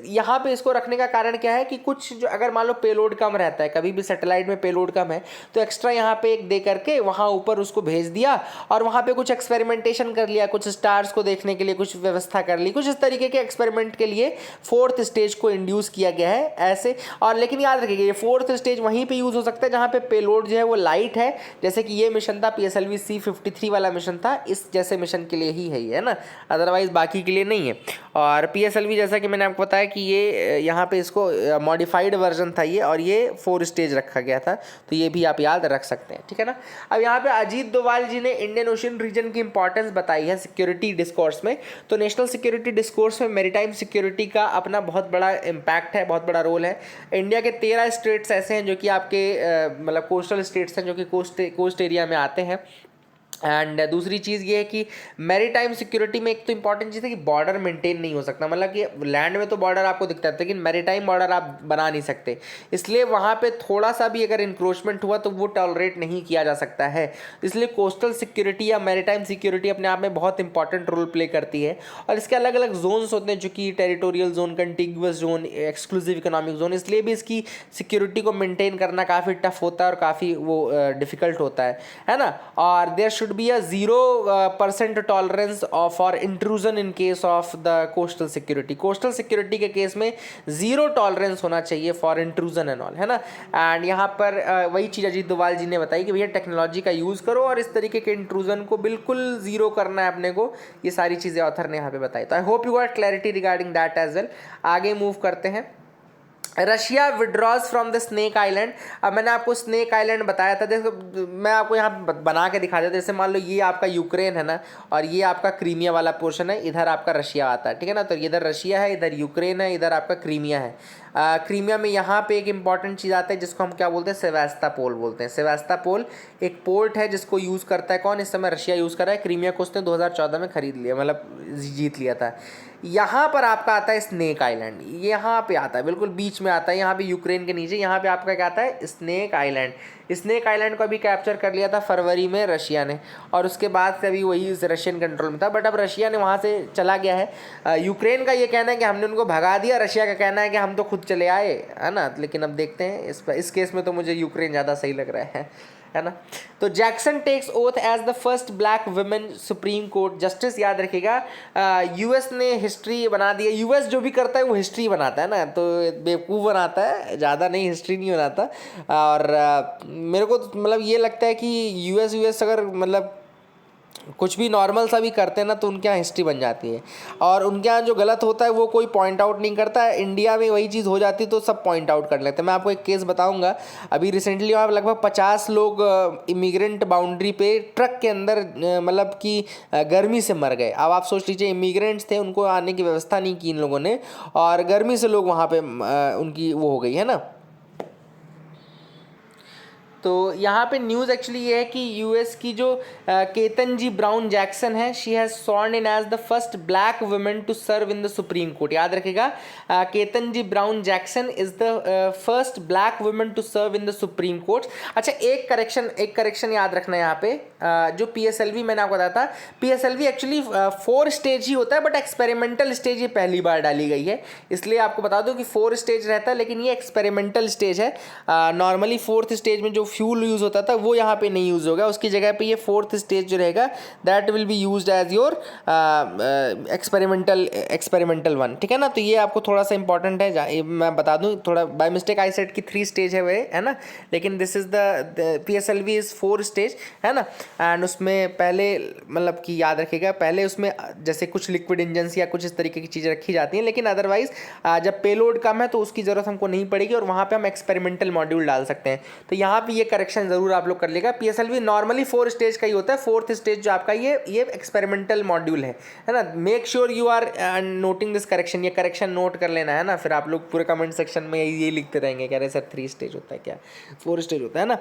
यहाँ पे इसको रखने का कारण क्या है कि कुछ जो अगर मान लो पेलोड कम रहता है, कभी भी सैटेलाइट में पेलोड कम है तो एक्स्ट्रा यहाँ पे एक दे करके वहाँ ऊपर उसको भेज दिया और वहाँ पे कुछ एक्सपेरिमेंटेशन कर लिया, कुछ स्टार्स को देखने के लिए कुछ व्यवस्था कर ली, कुछ इस तरीके के एक्सपेरिमेंट के लिए 4th स्टेज को इंड्यूस किया गया है ऐसे। और लेकिन याद रखिएगा ये 4th स्टेज वहीं पर यूज़ हो सकता है जहाँ पे पेलोड जो है वो लाइट है, जैसे कि ये मिशन था PSLV C53 वाला मिशन था, इस जैसे मिशन के लिए ही है ना, अदरवाइज बाकी के लिए नहीं है। और PSLV जैसा कि मैंने आपको बताया कि ये यहाँ पे इसको मॉडिफाइड वर्जन था ये, और ये 4 स्टेज रखा गया था, तो ये भी आप याद रख सकते हैं, ठीक है ना। अब यहाँ पे अजीत डोभाल जी ने इंडियन ओशन रीजन की इंपॉर्टेंस बताई है सिक्योरिटी डिस्कोर्स में। तो नेशनल सिक्योरिटी डिस्कोर्स में मेरीटाइम सिक्योरिटी का अपना बहुत बड़ा इम्पैक्ट है, बहुत बड़ा रोल है। इंडिया के 13 स्टेट्स ऐसे हैं जो कि आपके मतलब कोस्टल स्टेट्स हैं जो कि कोस्ट एरिया में आते हैं, एंड दूसरी चीज़ ये है कि मैरीटाइम सिक्योरिटी में एक तो इंपॉर्टेंट चीज़ है कि बॉर्डर मेंटेन नहीं हो सकता, मतलब कि लैंड में तो बॉर्डर आपको दिखता है लेकिन मैरीटाइम बॉर्डर आप बना नहीं सकते, इसलिए वहाँ पे थोड़ा सा भी अगर इंक्रोचमेंट हुआ तो वो टॉलरेट नहीं किया जा सकता है। इसलिए कोस्टल सिक्योरिटी या मैरीटाइम सिक्योरिटी अपने आप में बहुत इंपॉर्टेंट रोल प्ले करती है। और इसके अलग अलग जोन्स होते हैं, जो कि territorial zone, contiguous zone, exclusive economic zone, इसलिए भी इसकी सिक्योरिटी को मेंटेन करना काफ़ी टफ होता है और काफ़ी वो डिफिकल्ट होता है ना। और there should be a 0% tolerance for intrusion in case of the coastal security. Coastal security के केस में 0 टॉलरेंस होना चाहिए फॉर इंट्रूजन एंड ऑल, है ना। एंड यहाँ पर वही चीज़ अजीत डोभाल जी ने बताई कि भैया टेक्नोलॉजी का यूज़ करो और इस तरीके के इंट्रूजन को बिल्कुल ज़ीरो करना है अपने को, ये सारी चीज़ें ऑथर ने यहाँ पे बताई। तो I hope you got clarity regarding that as well. आगे मूव करते हैं। Russia withdraws from the snake island. अब मैंने आपको स्नेक आइलैंड बताया था, देखो मैं आपको यहाँ बना के दिखा देता, जैसे मान लो ये आपका यूक्रेन है ना, और ये आपका क्रीमिया वाला पोर्शन है, इधर आपका रशिया आता है, ठीक है ना। तो इधर रशिया है, इधर यूक्रेन है, इधर आपका क्रीमिया है। क्रीमिया में यहाँ पे एक इंपॉर्टेंट चीज़ आता है जिसको हम क्या बोलते हैं, सेवास्टोपोल बोलते हैं। सेवास्टोपोल एक पोर्ट है जिसको यूज़ करता है कौन, इस समय रशिया यूज़ कर रहा है। क्रीमिया को उसने 2014 में खरीद लिया, मतलब जीत लिया था। यहाँ पर आपका आता है स्नेक आइलैंड, यहाँ पे आता है, बिल्कुल बीच में आता है, यहाँ पे यूक्रेन के नीचे, यहाँ पे आपका क्या आता है, स्नेक आइलैंड। स्नेक आइलैंड को अभी कैप्चर कर लिया था फरवरी में रशिया ने, और उसके बाद से अभी वही रशियन कंट्रोल में था, बट अब रशिया ने वहाँ से चला गया है। यूक्रेन का ये कहना है कि हमने उनको भगा दिया, रशिया का कहना है कि हम तो खुद चले आए, है ना। लेकिन अब देखते हैं, इस केस में तो मुझे यूक्रेन ज़्यादा सही लग रहा है ना। तो Jackson takes oath as the first black women supreme court justice. याद रखिएगा, यूएस ने हिस्ट्री बना दी है। यूएस जो भी करता है वो हिस्ट्री बनाता है ना, तो बेवकूफ़ बनाता है, ज़्यादा नहीं, हिस्ट्री नहीं बनाता। और मेरे को मतलब ये लगता है कि यूएस अगर मतलब कुछ भी नॉर्मल सा भी करते हैं ना तो उनके यहाँ हिस्ट्री बन जाती है, और उनके यहाँ जो गलत होता है वो कोई पॉइंट आउट नहीं करता है। इंडिया में वही चीज़ हो जाती तो सब पॉइंट आउट कर लेते हैं। मैं आपको एक केस बताऊंगा, अभी रिसेंटली वहाँ लगभग 50 लोग इमिग्रेंट बाउंड्री पे ट्रक के अंदर मतलब कि गर्मी से मर गए। अब आप सोच लीजिए, इमिग्रेंट्स थे, उनको आने की व्यवस्था नहीं की इन लोगों ने, और गर्मी से लोग वहाँ पे उनकी वो हो गई, है ना। तो यहाँ पे न्यूज़ एक्चुअली ये है कि यूएस की जो केतनजी ब्राउन जैक्सन है, she has sworn in as the first black women to serve in the supreme court. याद रखिएगा, Ketanji Brown Jackson is the first black women to serve in the supreme court. अच्छा, एक correction याद रखना यहाँ पे, जो पीएसएलवी मैंने आपको बताया था, पीएसएलवी एक्चुअली 4 स्टेज ही होता है, बट एक्सपेरिमेंटल स्टेज ये पहली बार डाली गई है, इसलिए आपको बता दूं कि 4 स्टेज रहता है, लेकिन ये एक्सपेरिमेंटल स्टेज है। नॉर्मली 4th स्टेज में जो फ्यूल यूज़ होता था वो यहाँ पे नहीं यूज़ होगा, उसकी जगह पे ये 4th स्टेज जो रहेगा that will be used as your experimental one, ठीक है ना। तो ये आपको थोड़ा सा इंपॉर्टेंट है, मैं बता दूं, थोड़ा बाय मिस्टेक आई सेड कि 3 स्टेज है वे, है ना, लेकिन this is the PSLV is 4 stage, है ना। एंड उसमें पहले मतलब कि याद रखिएगा, पहले उसमें जैसे कुछ लिक्विड इंजन्स या कुछ इस तरीके की चीज़ें रखी जाती हैं, लेकिन अदरवाइज जब पेलोड कम है तो उसकी ज़रूरत हमको नहीं पड़ेगी, और वहाँ पे हम एक्सपेरिमेंटल मॉड्यूल डाल सकते हैं। तो यहाँ पे ये करेक्शन ज़रूर आप लोग कर लेगा। पीएसएलवी नॉर्मली 4 स्टेज का ही होता है, 4th स्टेज जो आपका ये एक्सपेरिमेंटल मॉड्यूल है ना। Make sure you are noting this correction, ये करेक्शन नोट कर लेना, है ना। फिर आप लोग पूरे कमेंट सेक्शन में ये लिखते रहेंगे, कह रहे सर 3 स्टेज होता है क्या, 4 स्टेज होता है ना,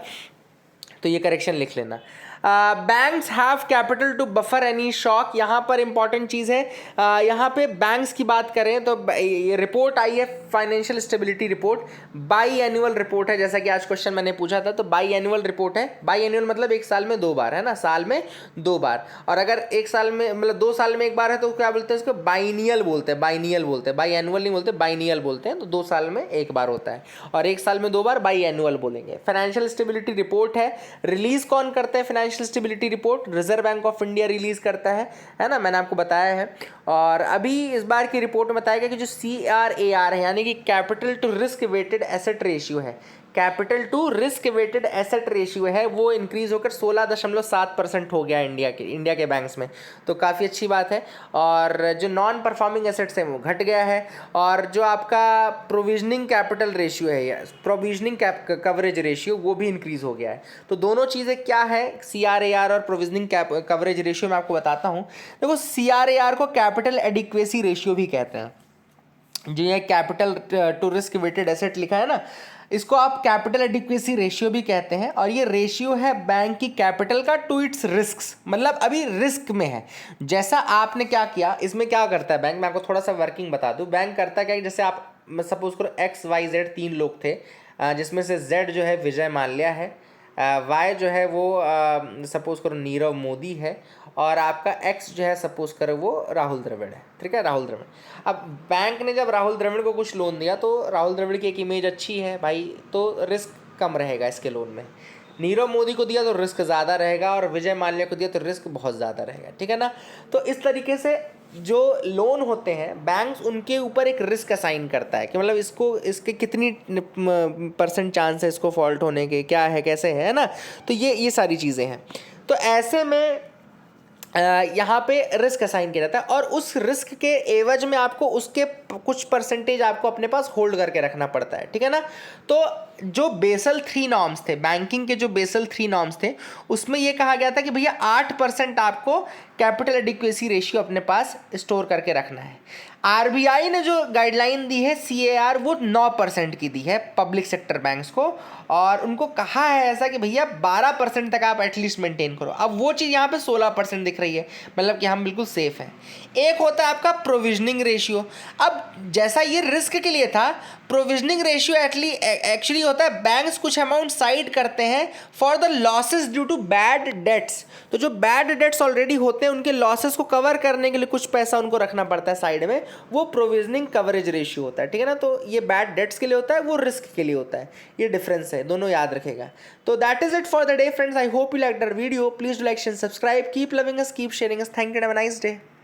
तो ये करेक्शन लिख लेना। Banks have capital to buffer any shock. यहाँ पर इंपॉर्टेंट चीज़ है, यहाँ पे बैंक्स की बात करें तो ये रिपोर्ट आई है, financial stability report, by annual report है, जैसा कि आज क्वेश्चन मैंने पूछा था, तो बाई एनुअल रिपोर्ट है। बाई एनुअल मतलब 1 साल में 2 बार, है ना, साल में 2 बार। और अगर 1 साल में मतलब 2 साल में 1 बार है तो क्या बोलते हैं इसको, बाइनियल बोलते हैं, बाइनियल बोलते हैं, बाई एनुअल नहीं बोलते, बाइनियल बोलते हैं। तो 2 साल में 1 बार होता है, और 1 साल में 2 बार बाई एनुअल बोलेंगे। फाइनेंशियल स्टेबिलिटी रिपोर्ट है, रिलीज कौन करते हैं financial stability report, reserve Bank of India release करता है ना, मैंने आपको बताया है। और अभी इस बार की रिपोर्ट में बताया गया कि जो CRAR है, यानी कि capital to risk weighted asset ratio है, capital to risk weighted asset ratio है, वो इंक्रीज होकर 16.7% हो गया इंडिया के बैंक्स में, तो काफ़ी अच्छी बात है। और जो नॉन परफॉर्मिंग एसेट्स हैं वो घट गया है, और जो आपका प्रोविजनिंग कैपिटल रेशियो है या प्रोविजनिंग कवरेज रेशियो वो भी इंक्रीज हो गया है। तो दोनों चीज़ें क्या है, CRAR और प्रोविजनिंग कवरेज रेशियो, मैं आपको बताता हूँ। देखो, CRAR को कैपिटल एडिक्वेसी रेशियो भी कहते हैं, जो ये capital to risk weighted asset लिखा है ना, इसको आप कैपिटल एडिक्वेसी रेशियो भी कहते हैं, और ये रेशियो है बैंक की कैपिटल का टू इट्स रिस्क्स, मतलब अभी रिस्क में है। जैसा आपने क्या किया, इसमें क्या करता है बैंक, मैं आपको थोड़ा सा वर्किंग बता दूं। बैंक करता क्या है, जैसे आप सपोज करो XYZ 3 लोग थे, जिसमें से Z जो है विजय माल्या है, Y जो है वो सपोज करो नीरव मोदी है, और आपका X जो है सपोज करो वो राहुल द्रविड़ है। ठीक है, राहुल द्रविड़। अब बैंक ने जब राहुल द्रविड़ को कुछ लोन दिया तो राहुल द्रविड़ की एक इमेज अच्छी है भाई, तो रिस्क कम रहेगा इसके लोन में। नीरव मोदी को दिया तो रिस्क ज़्यादा रहेगा, और विजय माल्या को दिया तो रिस्क बहुत ज़्यादा रहेगा। ठीक है ना। तो इस तरीके से जो लोन होते हैं बैंक्स उनके ऊपर एक रिस्क असाइन करता है कि मतलब इसको, इसके कितनी % चांस है इसको फॉल्ट होने के, क्या है कैसे है ना। तो ये सारी चीज़ें हैं। तो ऐसे में यहाँ पे रिस्क असाइन किया जाता है, और उस रिस्क के एवज में आपको उसके कुछ % आपको अपने पास होल्ड करके रखना पड़ता है। ठीक है ना। तो जो बेसल 3 नॉर्म्स थे, बैंकिंग के जो बेसल 3 नॉर्म्स थे, उसमें ये कहा गया था कि भैया 8% आपको कैपिटल एडिक्वेसी रेशियो अपने पास स्टोर करके रखना है। आरबीआई ने जो गाइडलाइन दी है CAR, वो 9% की दी है पब्लिक सेक्टर बैंक्स को, और उनको कहा है ऐसा कि भैया 12% तक आप एटलीस्ट मेंटेन करो। अब वो चीज़ यहाँ पे 16% दिख रही है, मतलब कि हम बिल्कुल सेफ हैं। एक होता है आपका प्रोविजनिंग रेशियो। अब जैसा ये रिस्क के लिए था, प्रोविजनिंग रेशियो एक्चुअली होता है बैंक्स कुछ अमाउंट साइड करते हैं for the losses due to bad debts. तो जो बैड डेट्स ऑलरेडी होते हैं उनके लॉसेस को कवर करने के लिए कुछ पैसा उनको रखना पड़ता है साइड में, वो प्रोविजनिंग कवरेज रेशियो होता है। ठीक है ना। तो ये बैड डेट्स के लिए होता है, वो रिस्क के लिए होता है। ये डिफरेंस है, दोनों याद रखेगा। तो that is it for the day friends. I hope you like the video. Please do like, share, subscribe, keep loving us, keep sharing us. Thank you, have a nice day.